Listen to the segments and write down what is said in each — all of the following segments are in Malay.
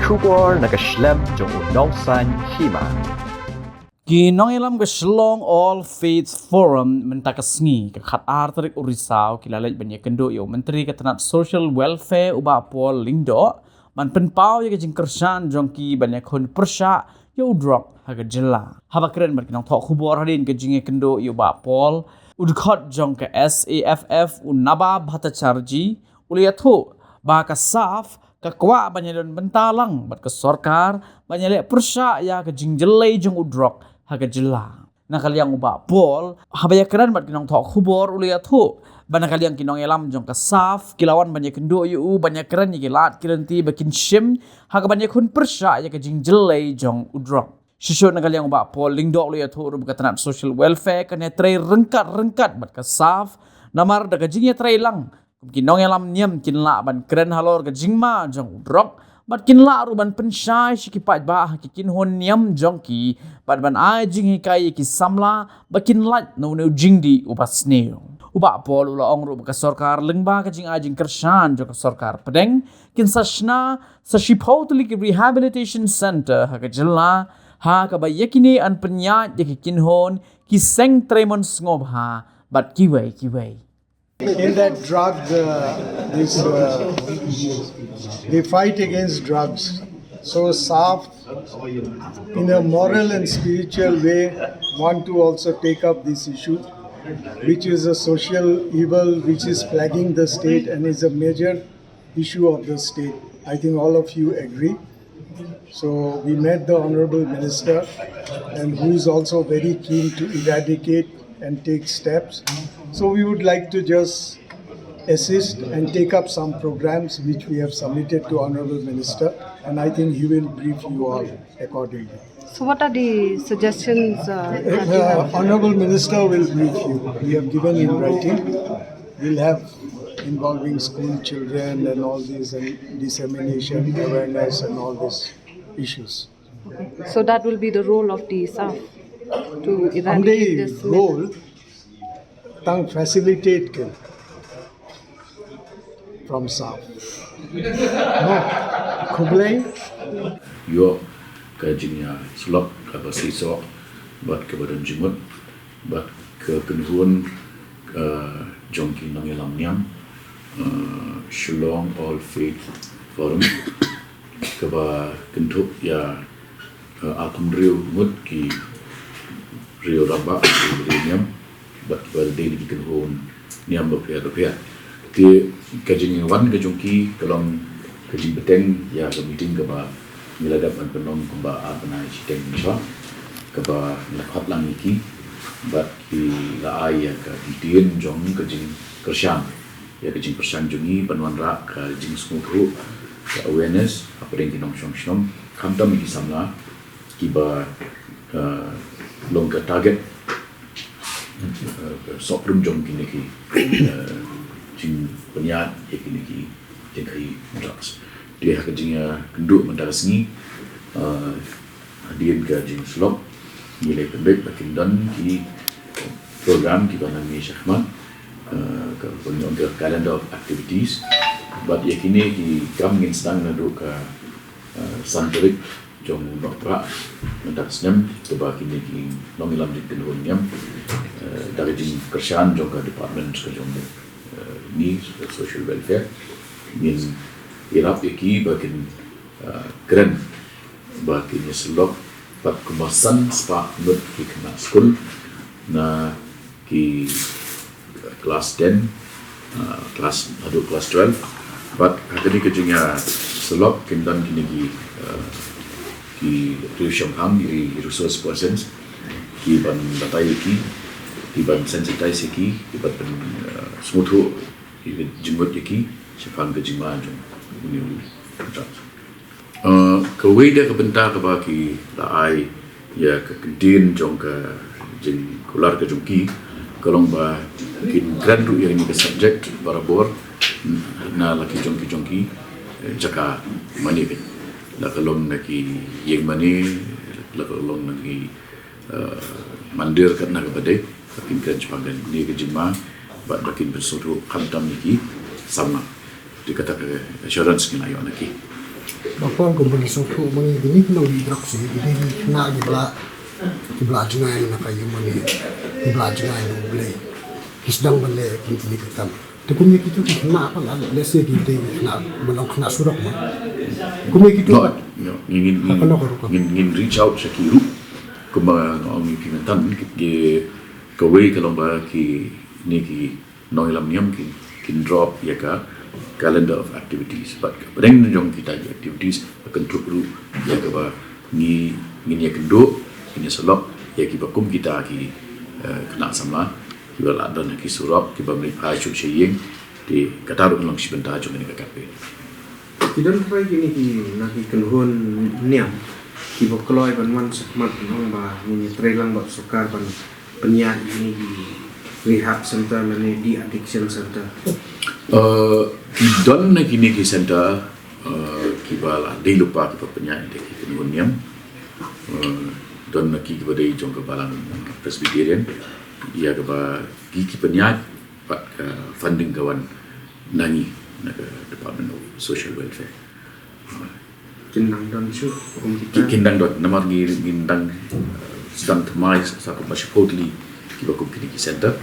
Kubor nakaslem jong unongsan Hima. Kinongilam ke Shlong All Faiths Forum mentakasngi ke khat arterik urisau kilalaj banyak kendo yo menteri ke Tnat social welfare uba pol lingdo man penpau ya ke jing Kyrshan jongki banyak hun Pyrshah yo Drok haga jela haba keren man kinong thok khubor hadin ke jing kendo yo ba pol udkhot jong ke Saff unaba bhatacharji uliathu ba ka Saff kakwa banyak don bentalang bat ke sorkar banyak le Pyrshah ya ke jing jelai jong udrok haga jela na kaliang uba pol habaya keran bat kinong thok khubor ulia thu bana kaliang kinong elam jong ka Saff kilawan banyak kendo yu banyak keran ye lat kiranti bakin shim haga banyak hun Pyrshah ya ka jing jelai jong udrok shisho na kaliang uba pol lingdo ulia thu ru ka Tnat social welfare ka netrai rengkat bat ka Saff namar daga jing Ïatreilang kinong elam niam kinla ban keran halor ka jingma jong udrok bat kinla ruban pensyai shikipat bah kikin hon niam jongki bat ban ai jing hikai ki samla bakin lat no no jingdi upas neo uba pol ula ong ru ka sorkar lengba ka jing ajing Kyrshan jong ka sorkar pedeng kin sashna sa shipotli ki rehabilitation center ha ka jela ha ka bayakini an penyat de kikin hon ki seng tremon ngob ha bat kiwei In that drug, they fight against drugs. So Saff, in a moral and spiritual way, want to also take up this issue, which is a social evil which is plaguing the state and is a major issue of the state. I think all of you agree. So we met the Honorable Minister, and who is also very keen to eradicate and take steps. So we would like to just assist and take up some programs which we have submitted to Honorable Minister, and I think he will brief you all accordingly. So what are the suggestions that you have? Honorable Minister will brief you. We have given in writing. We'll have involving school children and all these and dissemination, awareness and all these issues. Okay. So that will be the role of the Saff to eradicate this role tang facilitate ke from Saff. No, kublai. Yo kajinya slop apa sisok buat ke badan jimut buat ke penhun jongki nangelam niam Shlong All Faith Forum ke ba kentuk ya akum rio mut ki rio rabak niam bat pada day di kenhun niam berpihak ti kajing wan kajungki kalong kajing beteng ya ke meeting ke ba miladap an penom kumba apna chiteng niswa ke ba lakhat lang iki bat ki la ai ya ka ditien jong kajing Kyrshan ya kajing Kyrshan jungi panwan ra ka jing smuthu awareness apa yang kinong shom kamtam ki samla ki ba long ka target soprum jong kini ki jing penyat kini ki jengkai drugs dia kajingnya kenduk mendaras ni hadirin ke jing slop nilai pendek bakin dan ki program kita nami Ïakhun ke penyong ke calendar of activities but yakini ki kam ngin sedang naduk ke santurik jong doktra mendaras nem coba kini ki nongilam di tenun nyam dari jing Kyrshan jong ke department ke jong ni social welfare min irap iki bakin keren bakin selok pat kemasan spa nut ki kena school na ki kelas 10 kelas 12 but hakani kejingnya selok kindan kini ki tuition ham ki resource persons ki ban datai ki ban sensitize ki ban smuthu ki jimut ki sifan ke jima jong ni kawai dia kebentar ke baki laai ya ke kedin jong ke jing kular ke jongki kalong ba kin grand ru yang ni ke subject barabor na laki jongki jaka mani ke la kalong na ki yang mani la kalong na ki mandir kat na ke badai kin kan cepagan ni ke jima ba bakin bersuruh khantam ni ki sama dikata ke assurance kena yo naki Bapang kumpul suku mani ini kena Drok sih, ini kena gibla jungai nak kayu mani gibla jungai nak beli, hisdang beli kini kita. Tapi ni kita kena apa lah, lesnya kita kena belum kena surat mah. Kumi kita ingin reach out sekiru, kumba orang implementan kawai kalau bah ki ni ki noilam niam kin drop ya ka calendar of activities, but kadang jong kita activities akan terus ya ka bah ni ya kendo ini selok ya ki bakum kita ki kena sama ki bala dan ki surap ki bamri pasuk seyeng di kataru long sebentar jong ni KKP. Kita try gini ki nak kenuhun niam ki bokloi banwan sakmat nong ba ni Ïatreilang ba sukar ban penyak ini di rehab center mana di addiction center. Don na kini ki center kibala di lupa ki penyak de ki kenuhun niam. Don na ki bade jong ke balang Presbyterian ia ke ba ki penyak pat funding kawan nangi na Department of Social Welfare. Kindang dan su kita Kindang dot namar gindang sedang temai satu masih totally kita kini center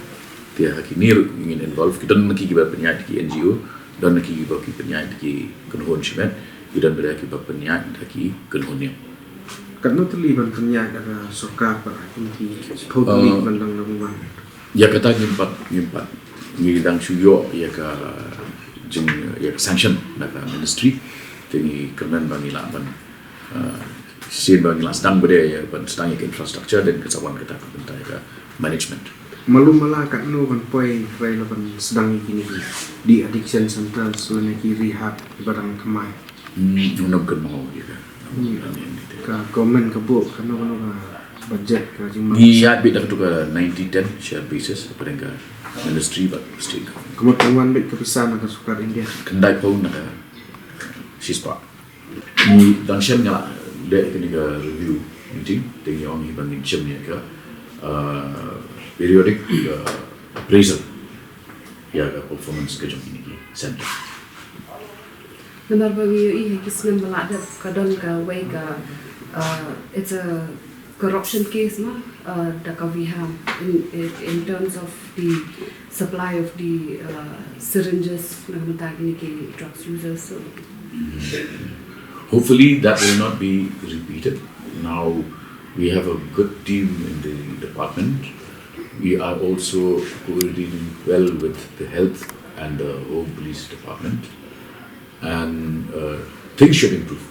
dia kini ingin involve kita nak kita penyai di NGO dan nak kita penyai di kenuhun semen kita berada kita penyai di kenuhunnya karena terlibat penyak ada sokar per ini totally bandang namungan ya kata nyimpat ngidang suyo ya ka jeng ya sanction nak ministry jadi kemen bagi lapan sin bagi sedang berada pada sedang infrastruktur dan kesawang kita bentai ke management. Malu malah kat nu kan poi relevan sedang ini di addiction center so neki rehab barang kemai. Unam kan mau juga. Ka government ke bu kan nu budget ka jing Iya bit dah tu ke 90-10 share basis pada ke ministry but state government. Kemudian bit kepisah nak sukar India. Kendai pun nak sispa. Ni dan siam nyala dek kini ke review meeting dengan orang bangin siam ni ke periodic appraisal ya ke performance ke jom ini center. Benar bagi kismen belada kadang ka way ka it's a corruption case na that we have in terms of the supply of the syringes na matagini ke drugs users. So hopefully that will not be repeated. Now we have a good team in the department. We are also coordinating well with the health and the home police department, and things should improve.